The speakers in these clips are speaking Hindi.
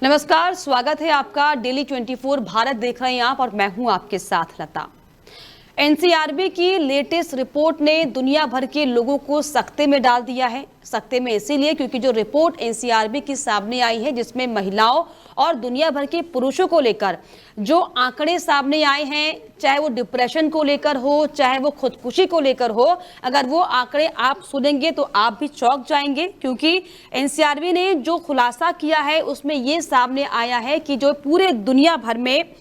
नमस्कार, स्वागत है आपका। डेली 24 भारत देख रहे हैं आप और मैं हूं आपके साथ लता। एनसीआरबी की लेटेस्ट रिपोर्ट ने दुनिया भर के लोगों को सकते में डाल दिया है। सकते में इसीलिए क्योंकि जो रिपोर्ट एनसीआरबी की सामने आई है, जिसमें महिलाओं और दुनिया भर के पुरुषों को लेकर जो आंकड़े सामने आए हैं, चाहे वो डिप्रेशन को लेकर हो, चाहे वो खुदकुशी को लेकर हो, अगर वो आंकड़े आप सुनेंगे तो आप भी चौंक जाएंगे। क्योंकि एनसीआरबी ने जो खुलासा किया है उसमें ये सामने आया है कि जो पूरे दुनिया भर में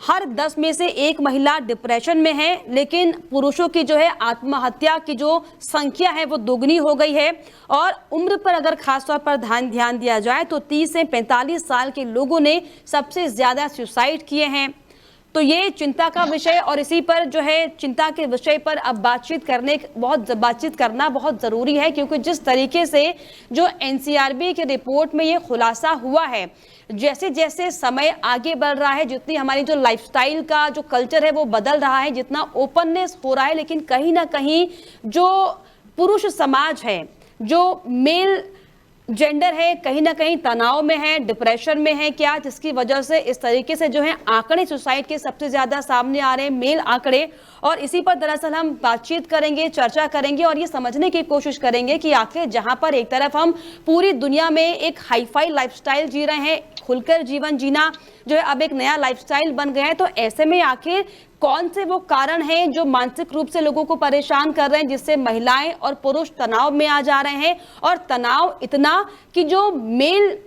हर 10 में से एक महिला डिप्रेशन में है, लेकिन पुरुषों की जो है आत्महत्या की जो संख्या है वो दोगुनी हो गई है। और उम्र पर अगर खासतौर पर ध्यान दिया जाए तो 30 से 45 साल के लोगों ने सबसे ज्यादा सुसाइड किए हैं। तो ये चिंता का विषय, और इसी पर जो है चिंता के विषय पर अब बातचीत करना बहुत जरूरी है। क्योंकि जिस तरीके से जो एनसीआरबी की रिपोर्ट में ये खुलासा हुआ है, जैसे जैसे समय आगे बढ़ रहा है, जितनी हमारी जो लाइफस्टाइल का जो कल्चर है वो बदल रहा है, जितना ओपननेस हो रहा है, लेकिन कहीं ना कहीं जो पुरुष समाज है, जो मेल जेंडर है, कहीं ना कहीं तनाव में है, डिप्रेशन में है। क्या जिसकी वजह से इस तरीके से जो है आंकड़े सुसाइड के सबसे ज्यादा सामने आ रहे हैं, मेल आंकड़े। और इसी पर दरअसल हम बातचीत करेंगे, चर्चा करेंगे और ये समझने की कोशिश करेंगे कि आखिर जहां पर एक तरफ हम पूरी दुनिया में एक हाईफाई लाइफस्टाइल जी रहे हैं, खुलकर जीवन जीना जो है अब एक नया लाइफस्टाइल बन गया है, तो ऐसे में आखिर कौन से वो कारण हैं जो मानसिक रूप से लोगों को परेशान कर रहे हैं, जिससे महिलाएं और पुरुष तनाव में आ जा रहे हैं। और तनाव इतना कि जो मेल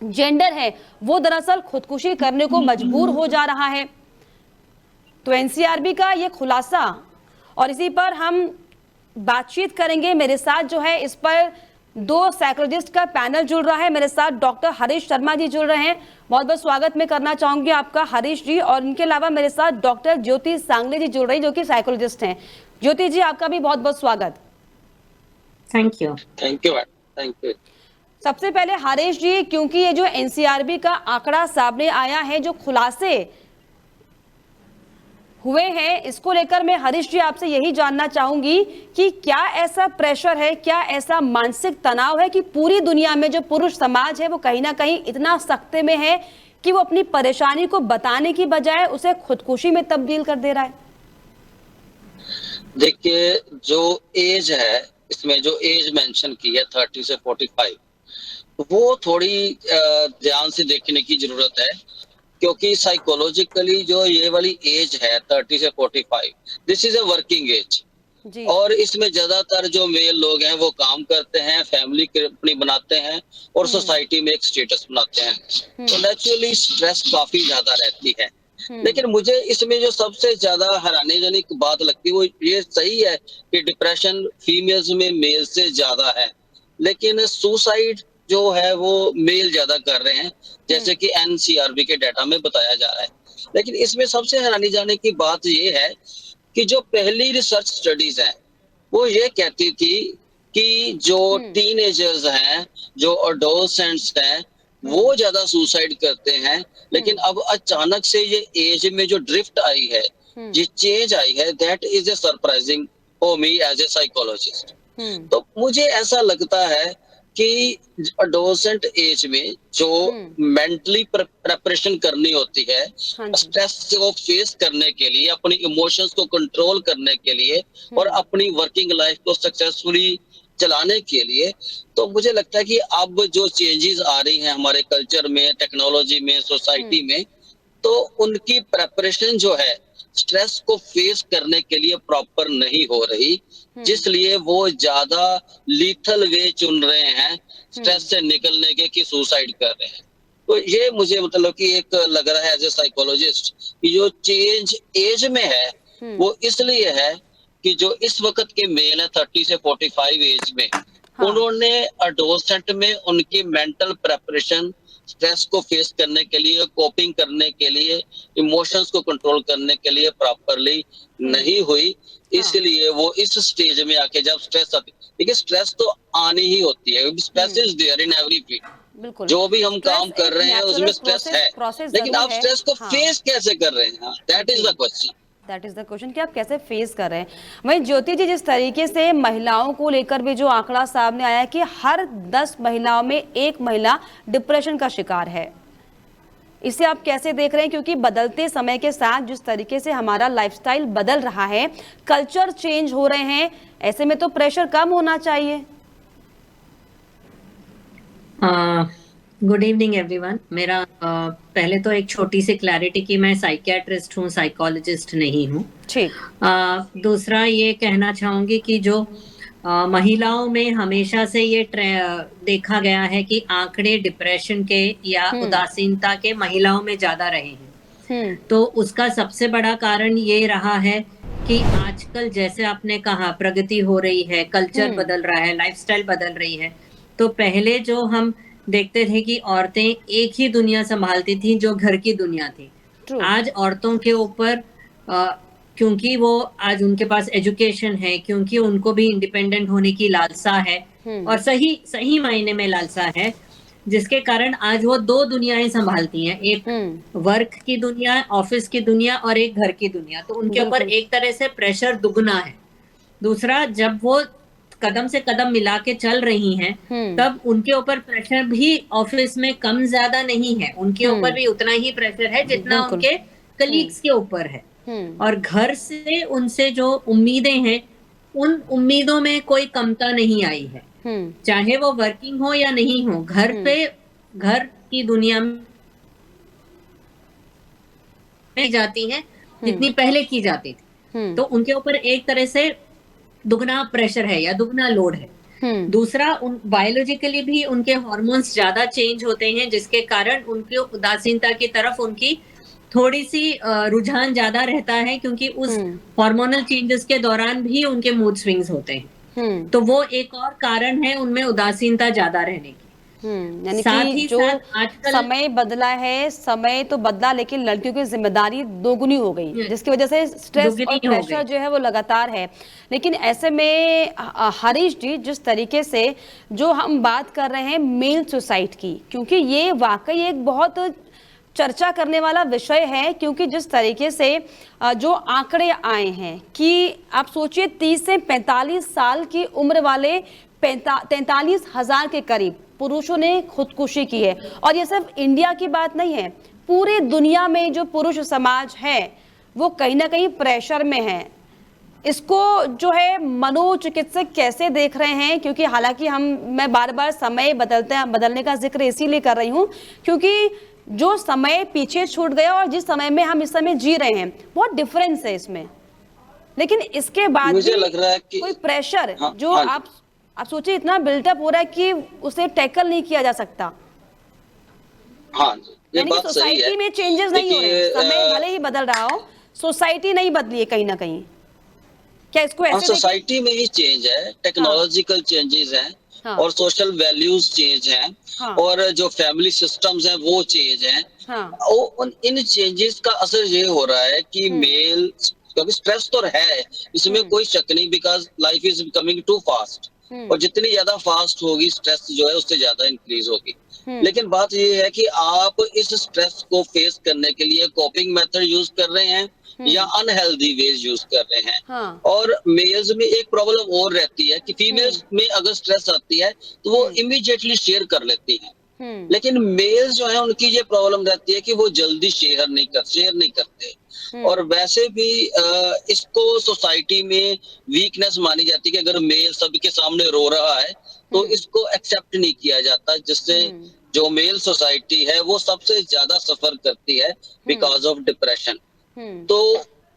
जेंडर है वो दरअसल खुदकुशी करने को मजबूर हो जा रहा है। तो एनसीआरबी का ये खुलासा, और इसी पर हम बातचीत करेंगे। मेरे साथ जो है इस पर दो साइकोलॉजिस्ट का पैनल जुड़ रहा है। मेरे साथ डॉक्टर हरीश शर्मा जी जुड़ रहे हैं, बहुत बहुत स्वागत मैं करना चाहूंगी आपका हरीश जी। और इनके अलावा मेरे साथ डॉक्टर ज्योति सांगले जी जुड़ रही हैं, जो कि साइकोलॉजिस्ट हैं। ज्योति जी, आपका भी बहुत बहुत स्वागत। Thank you. सबसे पहले हरीश जी, क्योंकि ये जो एनसीआरबी का आंकड़ा सामने आया है, जो खुलासे हुए हैं, इसको लेकर मैं हरीश जी आपसे यही जानना चाहूंगी कि क्या ऐसा प्रेशर है, क्या ऐसा मानसिक तनाव है कि पूरी दुनिया में जो पुरुष समाज है वो कहीं ना कहीं इतना सख्ते में है कि वो अपनी परेशानी को बताने की बजाय उसे खुदकुशी में तब्दील कर दे रहा है? देखिए, जो एज है, इसमें जो एज मेंशन की है 30 से 45, वो थोड़ी ध्यान से देखने की जरूरत है। क्योंकि साइकोलॉजिकली जो ये वाली एज है 30 से 45, this is a working age. और इसमें ज्यादातर जो मेल लोग हैं वो काम करते हैं, फैमिली अपनी बनाते हैं और सोसाइटी में एक स्टेटस बनाते हैं। तो नेचुरली स्ट्रेस काफी ज्यादा रहती है। लेकिन मुझे इसमें जो सबसे ज्यादा हैरानीजनक बात लगती है वो ये सही है कि डिप्रेशन फीमेल्स में मेल से ज्यादा है, लेकिन सुसाइड जो है वो मेल ज्यादा कर रहे हैं, जैसे कि एनसीआरबी के डाटा में बताया जा रहा है। लेकिन इसमें सबसे हैरानी जाने की बात ये है कि जो पहली रिसर्च स्टडीज हैं वो ये कहती थी कि जो टीनेजर्स हैं, जो एडोलसेंट्स हैं, वो ज्यादा सुसाइड करते हैं। लेकिन अब अचानक से ये एज में जो ड्रिफ्ट आई है, ये चेंज आई है, that is a surprising for me as a psychologist. तो मुझे ऐसा लगता है कि एडोलसेंट एज में जो मेंटली प्रिपरेशन करनी होती है, स्ट्रेस को फेस करने के लिए, अपनी इमोशंस को कंट्रोल करने के लिए और अपनी वर्किंग लाइफ को सक्सेसफुली चलाने के लिए, तो मुझे लगता है कि अब जो चेंजेस आ रही हैं हमारे कल्चर में, टेक्नोलॉजी में, सोसाइटी में, तो उनकी प्रिपरेशन जो है स्ट्रेस को फेस करने के लिए प्रॉपर नहीं हो रही, जिसलिए वो ज्यादा लीथल वे चुन रहे हैं स्ट्रेस से निकलने के कि सुसाइड कर रहे हैं। तो ये मुझे मतलब कि एक लग रहा है एज ए साइकोलॉजिस्ट कि जो चेंज एज में है वो इसलिए है कि जो इस वक्त के मेल है 30 से 45 एज में, उन्होंने एडोलसेंट में उनकी मेंटल प्रिपरेशन स्ट्रेस को फेस करने के लिए, कोपिंग करने के लिए, इमोशंस को कंट्रोल करने के लिए प्रॉपरली नहीं हुई। इसलिए वो इस स्टेज में आके जब स्ट्रेस आती, देखिए स्ट्रेस तो आनी ही होती है, stress is there in every field. जो भी हम काम कर रहे हैं उसमें स्ट्रेस है, लेकिन आप स्ट्रेस को फेस कैसे कर रहे हैं, that is the question. That is the question कि आप कैसे फेस कर रहे हैं। वहीं ज्योति जी, जिस तरीके से महिलाओं को लेकर भी जो आंकड़ा सामने आया है कि हर 10 महिलाओं में एक महिला डिप्रेशन का शिकार है, इसे आप कैसे देख रहे हैं? क्योंकि बदलते समय के साथ जिस तरीके से हमारा लाइफस्टाइल बदल रहा है, कल्चर चेंज हो रहे हैं, ऐसे में तो प्रेशर कम होना चाहिए। Good evening everyone. मेरा पहले तो एक छोटी सी क्लैरिटी कि मैं साइकियाट्रिस्ट हूँ, साइकोलॉजिस्ट नहीं हूँ। ठीक। दूसरा ये कहना चाहूंगी कि जो महिलाओं में हमेशा से ये देखा गया है कि आंकड़े डिप्रेशन के या उदासीनता के महिलाओं में ज्यादा रहे हैं। तो उसका सबसे बड़ा कारण ये रहा है कि आजकल जैसे आपने कहा प्रगति हो रही है, कल्चर बदल रहा है, लाइफस्टाइल बदल रही है। तो पहले जो हम देखते थे कि औरतें एक ही दुनिया संभालती थी जो घर की दुनिया थी। आज औरतों के ऊपर क्योंकि वो आज उनके पास एजुकेशन है, क्योंकि उनको भी इंडिपेंडेंट होने की लालसा है और सही मायने में लालसा है, जिसके कारण आज वो 2 दुनियाएं संभालती हैं, एक वर्क की दुनिया, ऑफिस की दुनिया और एक घर की दुनिया। तो उनके ऊपर एक तरह से प्रेशर दुगना है। दूसरा, जब वो कदम से कदम मिला के चल रही हैं, तब उनके ऊपर प्रेशर भी ऑफिस में कम ज्यादा नहीं है, उनके ऊपर भी उतना ही प्रेशर है जितना उनके कलीग्स के ऊपर है। और घर से उनसे जो उम्मीदें हैं, उन उम्मीदों में कोई कमता नहीं आई है, चाहे वो वर्किंग हो या नहीं हो। घर की दुनिया में जाती है जितनी पहले की जाती थी, तो उनके ऊपर एक तरह से दुगना प्रेशर है या दुगना लोड है। दूसरा, बायोलॉजिकली भी उनके हार्मोन्स ज्यादा चेंज होते हैं, जिसके कारण उनकी उदासीनता की तरफ उनकी थोड़ी सी रुझान ज्यादा रहता है, क्योंकि उस हार्मोनल चेंजेस के दौरान भी उनके मूड स्विंग्स होते हैं। तो वो एक और कारण है उनमें उदासीनता ज्यादा रहने की। यानी कि जो समय बदला है, समय तो बदला, लेकिन लड़कियों की जिम्मेदारी दोगुनी हो गई, जिसकी वजह से स्ट्रेस और प्रेशर जो है वो लगातार है। लेकिन ऐसे में हरीश जी, जिस तरीके से जो हम बात कर रहे हैं मेल सुसाइड की, क्योंकि ये वाकई एक बहुत चर्चा करने वाला विषय है, क्योंकि जिस तरीके से जो आंकड़े आए हैं कि आप सोचिए 30 से 45 साल की उम्र वाले 43,000 के करीब पुरुषों ने खुदकुशी की है। और ये सिर्फ इंडिया की बात नहीं है, पूरी दुनिया में जो पुरुष समाज है वो कहीं ना कहीं प्रेशर में है। इसको जो है मनोचिकित्सक कैसे देख रहे हैं? क्योंकि हालांकि मैं बार बार समय बदलने का जिक्र इसीलिए कर रही हूँ क्योंकि जो समय पीछे छूट गया और जिस समय में हम इस समय जी रहे हैं, बहुत डिफरेंस है इसमें। लेकिन इसके बाद मुझे लग रहा है कि कोई प्रेशर जो आप सोचिए इतना बिल्टअप हो रहा है कि उसे टैकल नहीं किया जा सकता। हाँ, ये बात सही है। सोसाइटी में चेंजेस नहीं हो रहे, समय भले ही बदल रहा हो, सोसाइटी नहीं बदली है कहीं ना कहीं। क्या इसको ऐसे सोसाइटी में ही चेंज है, टेक्नोलॉजिकल चेंजेस हैं और सोशल वैल्यूज चेंज हैं और जो फैमिली सिस्टम्स हैं वो चेंज हैं। इन चेंजेस का असर ये हो रहा है कि मेल, क्योंकि स्ट्रेस तो है, इसमें कोई शक नहीं, because life is becoming too fast और जितनी ज्यादा फास्ट होगी स्ट्रेस जो है उससे ज्यादा इंक्रीज होगी। लेकिन बात ये है कि आप इस स्ट्रेस को फेस करने के लिए कॉपिंग मेथड यूज कर रहे हैं या अनहेल्दी वेज यूज कर रहे हैं। और मेल्स में एक प्रॉब्लम और रहती है कि फीमेल्स में अगर स्ट्रेस आती है तो वो इमीडिएटली शेयर कर लेती हैं, लेकिन मेल्स जो है उनकी ये प्रॉब्लम रहती है कि वो जल्दी शेयर नहीं करते। और वैसे भी इसको सोसाइटी में वीकनेस मानी जाती है कि अगर मेल सबके सामने रो रहा है तो इसको एक्सेप्ट नहीं किया जाता, जिससे जो मेल सोसाइटी है वो सबसे ज्यादा सफर करती है बिकॉज ऑफ डिप्रेशन। तो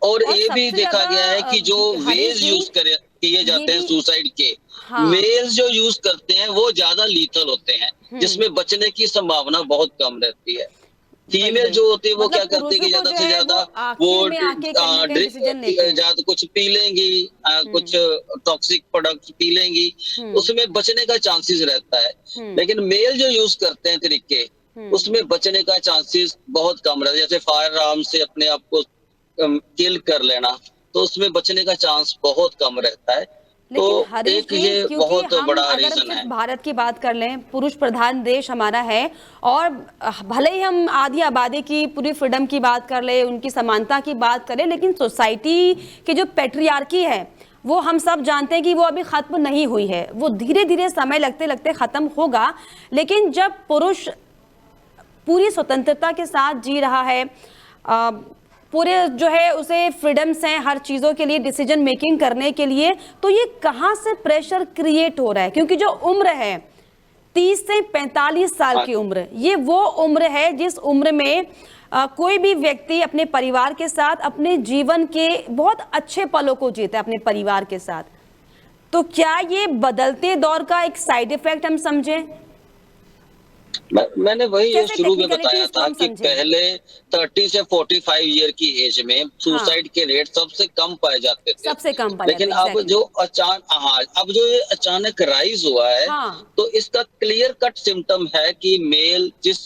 और ये भी देखा गया है कि जो वेज यूज किए जाते हैं सुसाइड के, मेल्स जो यूज करते हैं वो ज्यादा लीथल होते हैं, जिसमें बचने की संभावना बहुत कम रहती है। फीमेल जो होती है वो क्या करती है कि ज्यादा से ज्यादा वो ज्यादा कुछ पी लेंगी, कुछ टॉक्सिक प्रोडक्ट पी लेंगी, उसमें बचने का चांसेस रहता है। लेकिन मेल जो यूज करते हैं तरीके, उसमें बचने का चांसेस बहुत कम रहता है। जैसे फायर आर्म से अपने आप को किल कर लेना, तो उसमें बचने का चांस बहुत कम रहता है। लेकिन हरीश एक जी, ये क्योंकि बहुत हम बड़ा अगर रीजन सिर्फ है। भारत की बात कर लें, पुरुष प्रधान देश हमारा है, और भले ही हम आधी आबादी की पूरी फ्रीडम की बात कर ले, उनकी समानता की बात करें, लेकिन सोसाइटी की जो पैट्रियार्की है वो हम सब जानते हैं कि वो अभी खत्म नहीं हुई है। वो धीरे धीरे समय लगते लगते खत्म होगा। लेकिन जब पुरुष पूरी स्वतंत्रता के साथ जी रहा है, पूरे जो है उसे फ्रीडम्स हैं हर चीज़ों के लिए, डिसीजन मेकिंग करने के लिए, तो ये कहाँ से प्रेशर क्रिएट हो रहा है? क्योंकि जो उम्र है 30 से 45 साल की उम्र, ये वो उम्र है जिस उम्र में कोई भी व्यक्ति अपने परिवार के साथ अपने जीवन के बहुत अच्छे पलों को जीता है अपने परिवार के साथ। तो क्या ये बदलते दौर का एक साइड इफेक्ट हम समझें? मैंने वही कैसे शुरू में टेक्निकलिटी बताया इसको था हम कि समझें? पहले 30 से 45 ईयर की एज में हाँ, सुसाइड के रेट सबसे कम पाए जाते थे। सबसे कम पाया लेकिन जाता है, अब एग्जैक्टली। जो अब जो ये अचानक राइज हुआ है, हाँ, तो इसका क्लियर कट सिम्टम है कि मेल जिस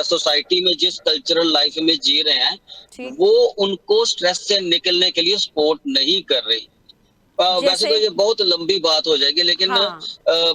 सोसाइटी में, जिस कल्चरल लाइफ में जी रहे हैं, ठीक। वो उनको स्ट्रेस से निकलने के लिए सपोर्ट नहीं कर रही। वैसे जैसे? तो ये बहुत लंबी बात हो जाएगी, लेकिन हाँ।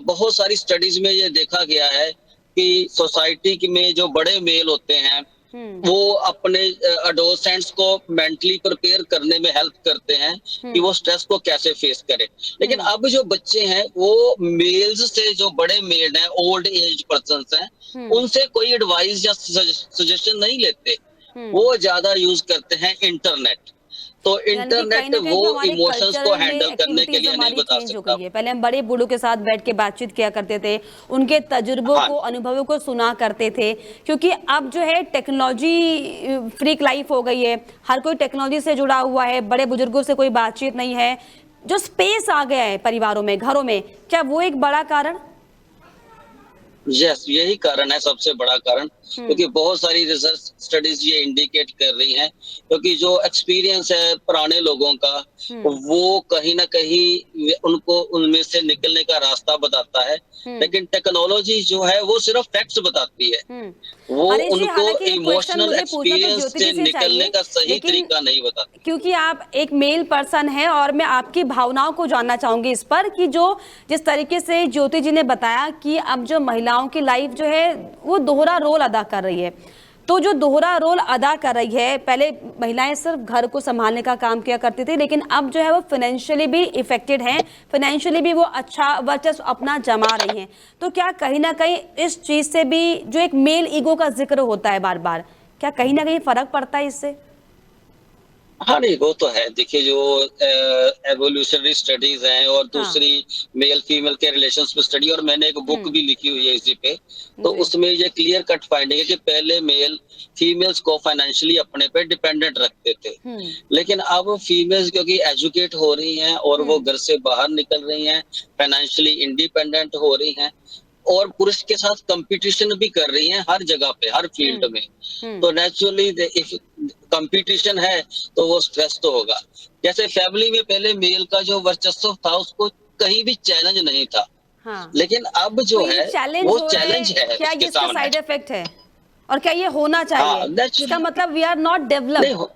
बहुत सारी स्टडीज में ये देखा गया है कि सोसाइटी में जो बड़े मेल होते हैं, हम्म। वो अपने अडोसेंट्स को मेंटली प्रिपेयर करने में हेल्प करते हैं कि हम्म। वो स्ट्रेस को कैसे फेस करें। लेकिन हम्म। अब जो बच्चे हैं, वो मेल्स से, जो बड़े मेल हैं, ओल्ड एज पर्सन हैं, हम्म। उनसे कोई एडवाइस या सजेशन नहीं लेते। हम्म। वो ज्यादा यूज करते हैं इंटरनेट। तो यानी कि कहीं इंटरनेट ना कहीं वो जो हमारे इमोशंस को कल्चरल हैंडल करने के एक्टिविटीज लिए नहीं हमारी बता चेंज हो सकता। गई है। पहले हम बड़े बूढ़ों के साथ बैठ के बातचीत किया करते थे, उनके तजुर्बों हाँ, को, अनुभवों को सुना करते थे। क्योंकि अब जो है टेक्नोलॉजी फ्रीक लाइफ हो गई है, हर कोई टेक्नोलॉजी से जुड़ा हुआ है, बड़े बुजुर्गों से कोई बातचीत नहीं है, जो स्पेस आ गया है परिवारों में, घरों में, क्या वो एक बड़ा कारण? यस, यही कारण है, सबसे बड़ा कारण। क्योंकि बहुत सारी रिसर्च स्टडीज ये इंडिकेट कर रही हैं, क्योंकि जो एक्सपीरियंस है पुराने लोगों का, वो कहीं ना कहीं उनको उनमें से निकलने का रास्ता बताता है। लेकिन टेक्नोलॉजी जो है वो सिर्फ फैक्ट्स बताती है, वो हरीश जी, उनको हालांकि ये क्वेश्चन इमोशनल मुझे पूछना तो एक्सपीरियंस ज्योति से जी से निकलने चाहिए, का सही लेकिन तरीका नहीं बताती। क्योंकि आप एक मेल पर्सन हैं और मैं आपकी भावनाओं को जानना चाहूंगी इस पर, कि जो जिस तरीके से ज्योति जी ने बताया कि अब जो महिलाओं की लाइफ जो है वो दोहरा रोल अदा कर रही है, तो जो दोहरा रोल अदा कर रही है, पहले महिलाएं सिर्फ घर को संभालने का काम किया करती थी, लेकिन अब जो है वो फाइनेंशियली भी इफेक्टेड हैं, फाइनेंशियली भी वो अच्छा वर्चस्व अपना जमा रही हैं। तो क्या कहीं ना कहीं इस चीज से भी, जो एक मेल ईगो का जिक्र होता है बार बार, क्या कहीं ना कहीं फर्क पड़ता है इससे? हाँ, नहीं, वो तो है। देखिए, जो एवोल्यूशनरी स्टडीज हैं, और हाँ दूसरी मेल फीमेल के रिलेशंस पे स्टडी, और मैंने एक बुक भी लिखी हुई है इसी पे। तो जी। उसमें ये क्लियर कट फाइंडिंग है कि पहले मेल फीमेल्स को फाइनेंशियली अपने पे डिपेंडेंट रखते थे। लेकिन अब फीमेल्स क्योंकि एजुकेट हो रही हैं, और वो घर से बाहर निकल रही हैं, फाइनेंशियली इंडिपेंडेंट हो रही हैं, और पुरुष के साथ कंपटीशन भी कर रही हैं हर जगह पे, हर फील्ड में। तो नेचुरली इफ कंपटीशन है, तो वो स्ट्रेस तो होगा। जैसे फैमिली में पहले मेल का जो वर्चस्व था, उसको कहीं भी चैलेंज नहीं था। हाँ, लेकिन अब तो जो ये है, चैलेंज वो हो रहे चैलेंज है हैं, क्या ये उसके इसका सामने। साइड इफेक्ट है? और क्या ये होना हाँ, चाहिए? इसका नेचुरली मतलब वी आर नॉट नहीं डेवलप्ड, हो।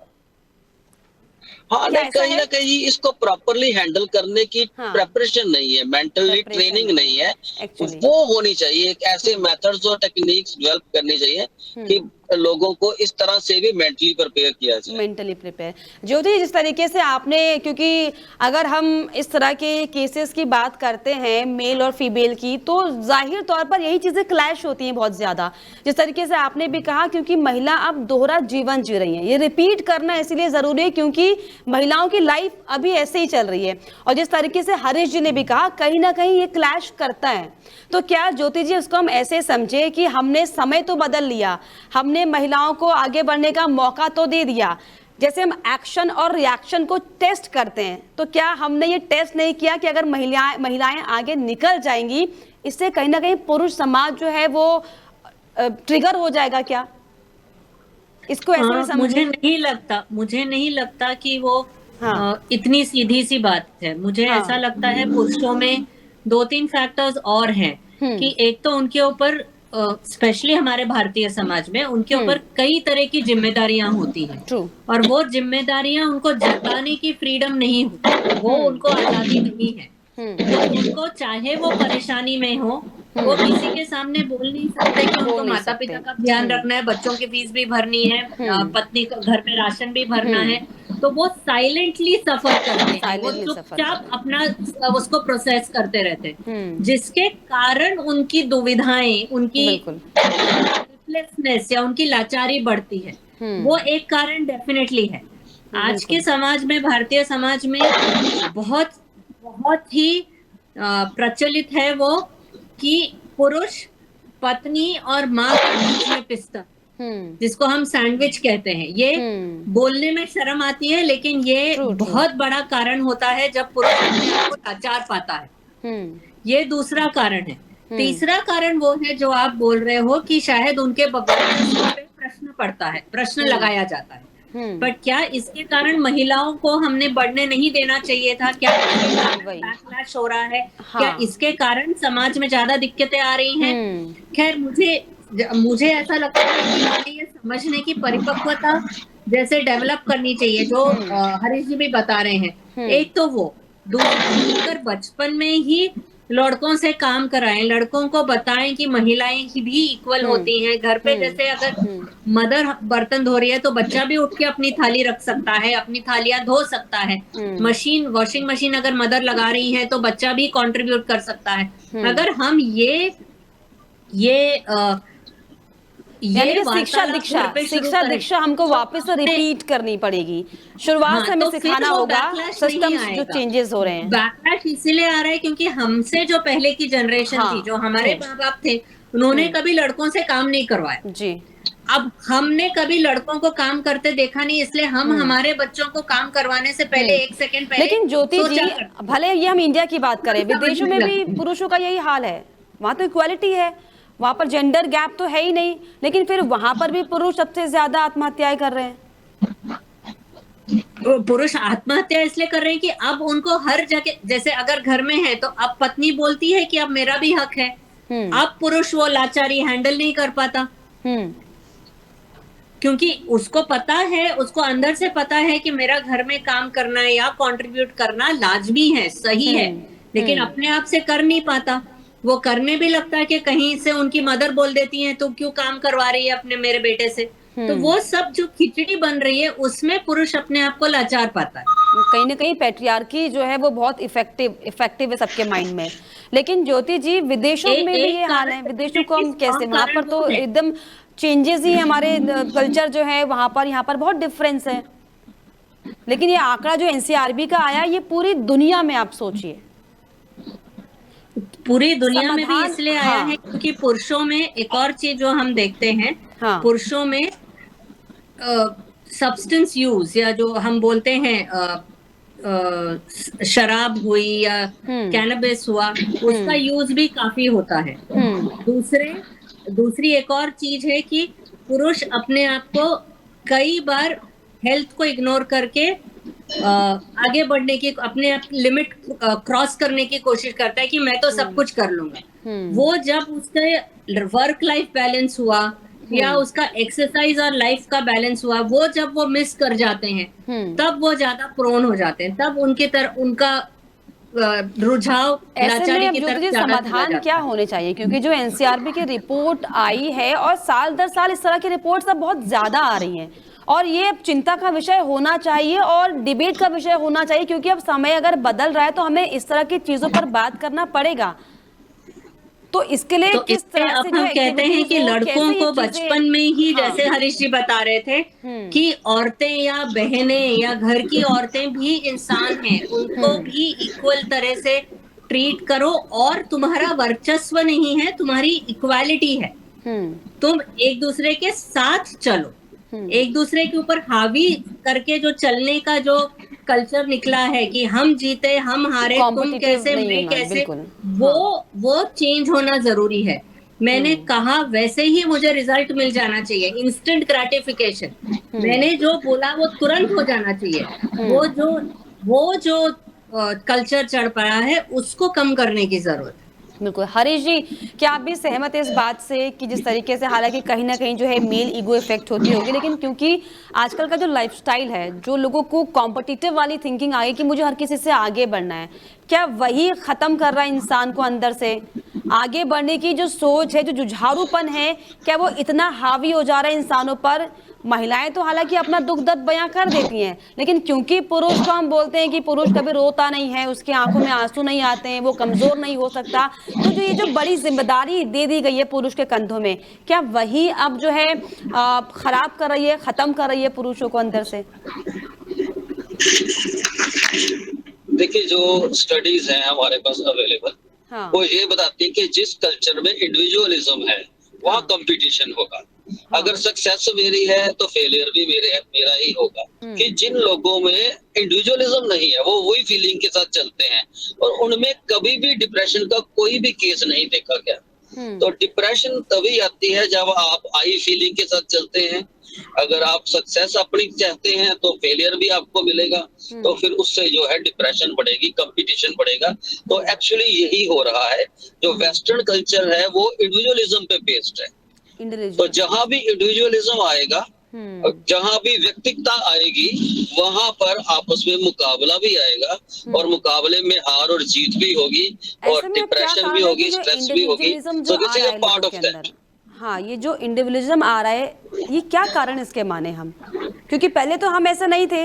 हाँ, क्या नहीं, ऐसा कहीं है? ना कहीं इसको प्रॉपरली हैंडल करने की हाँ, प्रेपरेशन नहीं है, मेंटली प्रेपरेशन ट्रेनिंग नहीं नहीं है। है एक्चुअली। वो होनी चाहिए, एक ऐसे मेथड्स और टेक्निक्स डेवलप करनी चाहिए कि लोगों को इस तरह से भी मेंटली प्रिपेयर किया जाए। Mentally prepare. ज्योति, जिस तरीके से आपने, क्योंकि अगर हम इस तरह के केसेस की बात करते हैं मेल और फीमेल की, तो जाहिर तौर पर यही चीजें क्लैश होती हैं बहुत ज्यादा। जिस तरीके से आपने भी कहा, क्योंकि महिला अब दोहरा जीवन जी रही है, ये रिपीट करना इसलिए जरूरी है क्योंकि महिलाओं की लाइफ अभी ऐसे ही चल रही है। और जिस तरीके से हरीश जी ने भी कहा, कहीं ना कहीं ये क्लैश करता है। तो क्या ज्योति जी उसको हम ऐसे समझे कि हमने समय तो बदल लिया, हमने महिलाओं को आगे बढ़ने का मौका तो दे दिया, जैसे हम एक्शन और रिएक्शन को टेस्ट करते हैं, तो क्या हमने ये टेस्ट नहीं किया कि अगर महिलाएं आगे निकल जाएंगी, इससे कहीं ना कहीं पुरुष समाज जो है वो ट्रिगर हो जाएगा? क्या इसको ऐसे भी समझे? मुझे नहीं लगता कि वो हाँ, इतनी सीधी सी बात है। मुझे हाँ, ऐसा लगता है पुरुषों में 2-3 फैक्टर्स और हैं कि एक तो उनके ऊपर, स्पेशली हमारे भारतीय समाज में, उनके ऊपर कई तरह की जिम्मेदारियां होती हैं, ट्रू। और वो जिम्मेदारियां उनको जताने की फ्रीडम नहीं होती, वो उनको आजादी नहीं है। तो उनको चाहे वो परेशानी में हो, वो किसी के सामने बोल नहीं सकते कि उनको बोल नहीं माता पिता सकते। का ध्यान रखना है, बच्चों की फीस भी भरनी है, पत्नी का घर पे राशन भी भरना है, तो वो साइलेंटली सफर करते हैं, वो साइलेंटली सफर चुपचाप कर अपना उसको प्रोसेस करते रहते हैं, हम्म। जिसके कारण उनकी दुविधाएं, उनकी बिल्कुल। हेल्पलेसनेस या उनकी लाचारी बढ़ती है। वो एक कारण डेफिनेटली है। आज के बिल्कुल। समाज में, भारतीय समाज में बहुत बहुत ही प्रचलित है वो कि पुरुष पत्नी और माँ के बीच में पिसता, जिसको हम सैंडविच कहते हैं। ये बोलने में शर्म आती है, लेकिन ये ट्रू ट्रू। बहुत बड़ा कारण होता है जब पुरुष अपने आप को लाचार पाता है। ये दूसरा कारण है। तीसरा कारण वो है जो आप बोल रहे हो कि शायद उनके वर्चस्व पे प्रश्न पड़ता है, प्रश्न लगाया जाता है। बट क्या इसके कारण महिलाओं को हमने बढ़ने नहीं देना चाहिए था? क्या बैकलैश हो रहा है? हाँ। क्या इसके कारण समाज में ज्यादा दिक्कतें आ रही हैं? खैर, मुझे ऐसा लगता है कि हमें ये समझने की परिपक्वता जैसे डेवलप करनी चाहिए, जो हरीश जी भी बता रहे हैं। एक तो वो, दूसरा अगर बचपन में ही लड़कों से काम कराएं, लड़कों को बताएं कि महिलाएं भी इक्वल होती हैं। घर पे जैसे अगर मदर बर्तन धो रही है तो बच्चा भी उठ के अपनी थाली रख सकता है, अपनी थालियां धो सकता है। वॉशिंग मशीन अगर मदर लगा रही है तो बच्चा भी कंट्रीब्यूट कर सकता है। अगर हम यानी कि वार्तालाप शिक्षा दीक्षा हमको वापस से रिपीट करनी पड़ेगी। शुरुआत से हमें तो सिखाना होगा सिस्टम्स जो चेंजेस हो रहे हैं। बैकलैश इसीलिए आ रहा है क्योंकि हमसे जो पहले की जनरेशन थी, जो हमारे माँ बाप थे, उन्होंने कभी लड़कों से काम नहीं करवाया जी। अब हमने कभी लड़कों को काम करते देखा नहीं, इसलिए हम हमारे बच्चों को काम करवाने से पहले 1 सेकंड पहले लेकिन ज्योति जी, भले ये हम इंडिया की बात करें, विदेशों में भी पुरुषों का यही हाल है। वहां तो इक्वालिटी है, वहां पर जेंडर गैप तो है ही नहीं, लेकिन फिर वहां पर भी पुरुष सबसे ज्यादा आत्महत्याएं कर रहे हैं। पुरुष आत्महत्या इसलिए कर रहे हैं कि अब उनको हर जगह, जैसे अगर घर में है तो अब पत्नी बोलती है कि अब मेरा भी हक है, अब पुरुष वो लाचारी हैंडल नहीं कर पाता, क्योंकि उसको पता है, उसको अंदर से पता है कि मेरा घर में काम करना या कंट्रीब्यूट करना लाजमी है, सही है, लेकिन अपने आप से कर नहीं पाता। वो करने भी लगता है कि कहीं से उनकी मदर बोल देती है तो क्यों काम करवा रही है अपने मेरे बेटे से। तो वो सब जो खिचड़ी बन रही है उसमें पुरुष अपने आप को लाचार पाता है। कहीं ना कहीं पैट्रियार्की जो है वो बहुत इफेक्टिव है सबके माइंड में। लेकिन ज्योति जी, विदेशों में भी ये हाल है। विदेशों को हम कैसे, वहां पर तो एकदम चेंजेस ही, हमारे कल्चर जो है वहां पर, यहाँ पर बहुत डिफरेंस है। लेकिन ये आंकड़ा जो एनसीआरबी का आया, ये पूरी दुनिया में आप सोचिए, पूरी दुनिया में भी इसलिए आया है क्योंकि पुरुषों में एक और चीज जो हम देखते हैं, पुरुषों में सब्सटेंस यूज, या जो हम बोलते हैं शराब हुई या कैनबिस हुआ, उसका यूज भी काफी होता है। दूसरी एक और चीज है कि पुरुष अपने आप को कई बार हेल्थ को इग्नोर करके आगे बढ़ने की, अपने आप लिमिट क्रॉस करने की कोशिश करता है कि मैं तो सब कुछ कर लूंगा। वो जब उसका वर्क लाइफ बैलेंस हुआ या उसका एक्सरसाइज और लाइफ का बैलेंस हुआ, वो जब वो मिस कर जाते हैं तब वो ज्यादा प्रोन हो जाते हैं, तब उनका रुझाव लाचारी की तरफ समाधान क्या होने चाहिए? क्योंकि जो एनसीआरबी की रिपोर्ट आई है और साल दर साल इस तरह की रिपोर्ट्स अब बहुत ज्यादा आ रही हैं, और ये चिंता का विषय होना चाहिए और डिबेट का विषय होना चाहिए, क्योंकि अब समय अगर बदल रहा है तो हमें इस तरह की चीजों पर बात करना पड़ेगा। तो इसके लिए किस तरह से हम कहते हैं कि लड़कों को बचपन में ही, जैसे हरीश जी बता रहे थे कि औरतें या बहनें या घर की औरतें भी इंसान हैं, उनको भी इक्वल तरह से ट्रीट करो, और तुम्हारा वर्चस्व नहीं है, तुम्हारी इक्वालिटी है। तुम एक दूसरे के साथ चलो, एक दूसरे के ऊपर हावी करके जो चलने का जो कल्चर निकला है कि हम जीते हम हारे, तुम कैसे मैं कैसे, वो चेंज होना जरूरी है। मैंने कहा वैसे ही मुझे रिजल्ट मिल जाना चाहिए, इंस्टेंट ग्रेटिफिकेशन। मैंने जो बोला वो तुरंत हो जाना चाहिए। वो जो कल्चर चढ़ पड़ा है उसको कम करने की जरूरत है। बिल्कुल। हरीश जी, क्या आप भी सहमत हैं इस बात से कि जिस तरीके से हालांकि कहीं ना कहीं जो है मेल ईगो इफेक्ट होती होगी, लेकिन क्योंकि आजकल का जो लाइफस्टाइल है, जो लोगों को कॉम्पिटिटिव वाली थिंकिंग आ गई कि मुझे हर किसी से आगे बढ़ना है, क्या वही खत्म कर रहा है इंसान को अंदर से? आगे बढ़ने की जो सोच है, जो जुझारूपन है, क्या वो इतना हावी हो जा रहा है इंसानों पर? महिलाएं तो हालांकि अपना दुख दर्द बयां कर देती हैं, लेकिन क्योंकि पुरुष को हम बोलते हैं कि पुरुष कभी रोता नहीं है, उसकी आंखों में आंसू नहीं आते हैं, वो कमजोर नहीं हो सकता, तो जो ये जो बड़ी जिम्मेदारी दे दी गई है पुरुष के कंधों में, क्या वही अब जो है खराब कर रही है, खत्म कर रही है पुरुषों को अंदर से? देखिए, जो स्टडीज हैं हमारे पास अवेलेबल, हाँ। वो ये बताती है कि जिस कल्चर में इंडिविजुअलिज्म है वहाँ हाँ। कंपटीशन होगा। हाँ। अगर सक्सेस मेरी है तो फेलियर भी मेरा ही होगा। कि जिन लोगों में इंडिविजुअलिज्म नहीं है, वो वही फीलिंग के साथ चलते हैं, और उनमें कभी भी डिप्रेशन का कोई भी केस नहीं देखा गया। तो डिप्रेशन तभी आती है जब आप आई फीलिंग के साथ चलते हैं। अगर आप सक्सेस अपनी चाहते हैं तो फेलियर भी आपको मिलेगा, तो फिर उससे जो है डिप्रेशन बढ़ेगी, कंपटीशन बढ़ेगा। तो एक्चुअली यही हो रहा है। जो वेस्टर्न कल्चर है वो इंडिविजुअलिज्म पे बेस्ड है। तो जहां भी इंडिविजुअलिज्म आएगा, जहां भी व्यक्तिगता आएगी, वहां पर आपस में मुकाबला भी आएगा, और मुकाबले में हार और जीत भी होगी, और ऐसे में अब क्या डिप्रेशन भी कारण है होगी, कि जो स्ट्रेस भी होगी। इंडिविजुअलिज्म जो सो दिस आ इज रहा अ है पार्ट लोगों ऑफ के दैट। अंदर, हाँ, ये जो इंडिविजुअलिज्म आ रहा है, ये क्या कारण इसके माने हम? क्योंकि पहले तो हम ऐसे नहीं थे,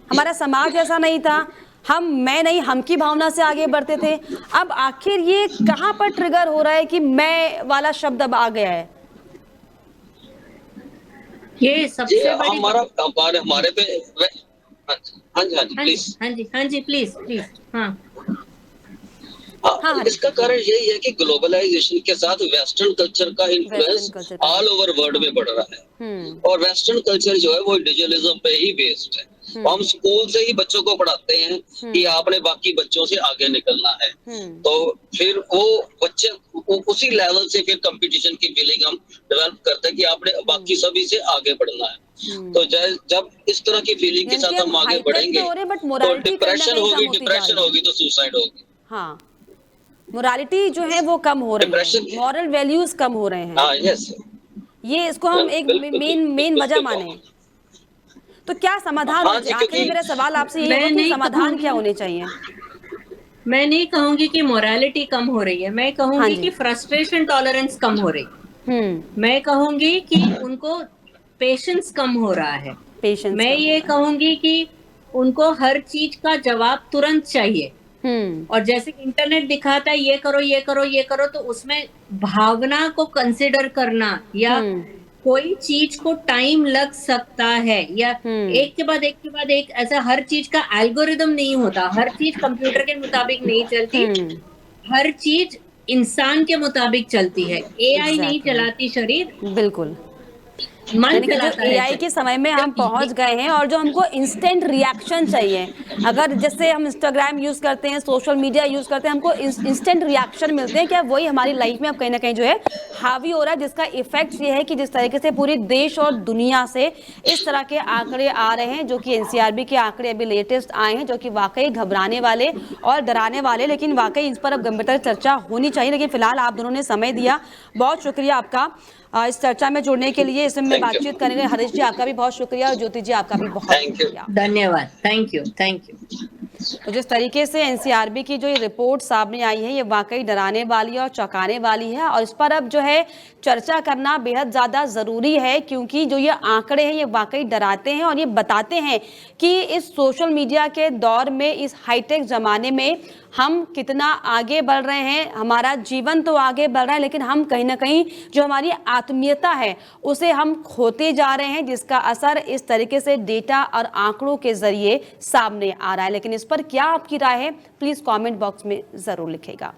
हमारा समाज ऐसा नहीं था, हम मैं नहीं हम की भावना से आगे बढ़ते थे। अब आखिर ये कहाँ पर ट्रिगर हो रहा है कि मैं वाला शब्द अब आ गया है? ये सबसे बड़ी हमारा हमारे पे हाँ जी, हाँ जी, हाँ जी, प्लीज। हाँ जी, हाँ जी, प्लीज प्लीज। हाँ हाँ, इसका कारण यही है कि ग्लोबलाइजेशन के साथ वेस्टर्न कल्चर का वेस्टर्न इन्फ्लुएंस कल्चर का ऑल ओवर वर्ल्ड में बढ़ रहा है। और वेस्टर्न कल्चर जो है वो इंडिविजुअलिज्म पे ही बेस्ड है। हम स्कूल से ही बच्चों को पढ़ाते हैं कि आपने बाकी बच्चों से आगे निकलना है। तो फिर वो बच्चे उसी लेवल से फिर कंपटीशन की फीलिंग हम डेवलप करते हैं कि आपने बाकी सभी से आगे बढ़ना है। तो जब इस तरह की फीलिंग के यानी कि साथ हम आगे हाईटेक बढ़ेंगे, तो हो रहे, बट तो मोरालिटी कहीं ना कहीं कम होती जा डिप्रेशन रही है। होगी तो सुसाइड होगी। हाँ, मोरालिटी जो है वो कम हो रही है, डिप्रेशन। मॉरल वैल्यूज कम हो रहे हैं। हाँ, यस। ये इसको हम एक मेन वजह माने। तो क्या समाधान हाँ होना जी, चाहिए? आखिर क्योंकि मेरा सवाल आपसे यही मैं होगा कि नहीं समाधान क्या कहूंगी होने चाहिए? मैं नहीं कहूंगी कि मोरालिटी कम हो रही है, मैं हाँ कहूंगी जी। कि फ्रस्ट्रेशन टॉलरेंस कम हो रही है। हम्म। मैं कहूंगी कि उनको पेशेंस कम हो रहा है। पेशेंस मैं कम हो ये रहा है। कहूंगी कि उनको हर चीज का जवाब तुरंत चाहिए। हम्म। और जैसे इंटरनेट दिखाता है ये करो ये करो ये करो, तो उसमें भावना को कंसिडर करना, या कोई चीज को टाइम लग सकता है, या एक के बाद एक के बाद एक, ऐसा हर चीज का एल्गोरिदम नहीं होता, हर चीज कंप्यूटर के मुताबिक नहीं चलती, हर चीज इंसान के मुताबिक चलती है। एआई नहीं चलाती शरीर, बिल्कुल। मन यानी कि जो चलाता है एआई के समय में हम शरीर। पहुंच गए हैं, और जो हमको इंस्टेंट रिएक्शन चाहिए, अगर जैसे हम इंस्टाग्राम यूज करते हैं, सोशल मीडिया यूज करते हैं, हमको इंस्टेंट रिएक्शन मिलते हैं, क्या वही हमारी लाइफ में अब कहीं ना कहीं जो है हावी हो रहा है? जिसका इफेक्ट ये है कि जिस तरीके से पूरे देश और दुनिया से इस तरह के आंकड़े आ रहे हैं, जो कि एनसीआरबी के आंकड़े अभी लेटेस्ट आए हैं, जो कि वाकई घबराने वाले और डराने वाले, लेकिन वाकई इस पर अब गंभीरता से चर्चा होनी चाहिए। लेकिन फिलहाल आप दोनों ने समय दिया, बहुत शुक्रिया आपका इस चर्चा में जुड़ने के लिए। इसमें बातचीत करेंगे। हरीश जी, आपका भी बहुत शुक्रिया, और ज्योति जी, आपका भी बहुत शुक्रिया। धन्यवाद। Thank you. तो जिस तरीके से एनसीआरबी की जो ये रिपोर्ट सामने आई है, ये वाकई डराने वाली और चौंकाने वाली है, और इस पर अब जो है चर्चा करना बेहद ज़्यादा ज़रूरी है, क्योंकि जो ये आंकड़े हैं ये वाकई डराते हैं, और ये बताते हैं कि इस सोशल मीडिया के दौर में, इस हाईटेक ज़माने में हम कितना आगे बढ़ रहे हैं। हमारा जीवन तो आगे बढ़ रहा है, लेकिन हम कहीं ना कहीं जो हमारी आत्मीयता है उसे हम खोते जा रहे हैं, जिसका असर इस तरीके से डेटा और आंकड़ों के जरिए सामने आ रहा है। लेकिन इस पर क्या आपकी राय है, प्लीज कमेंट बॉक्स में जरूर लिखिएगा।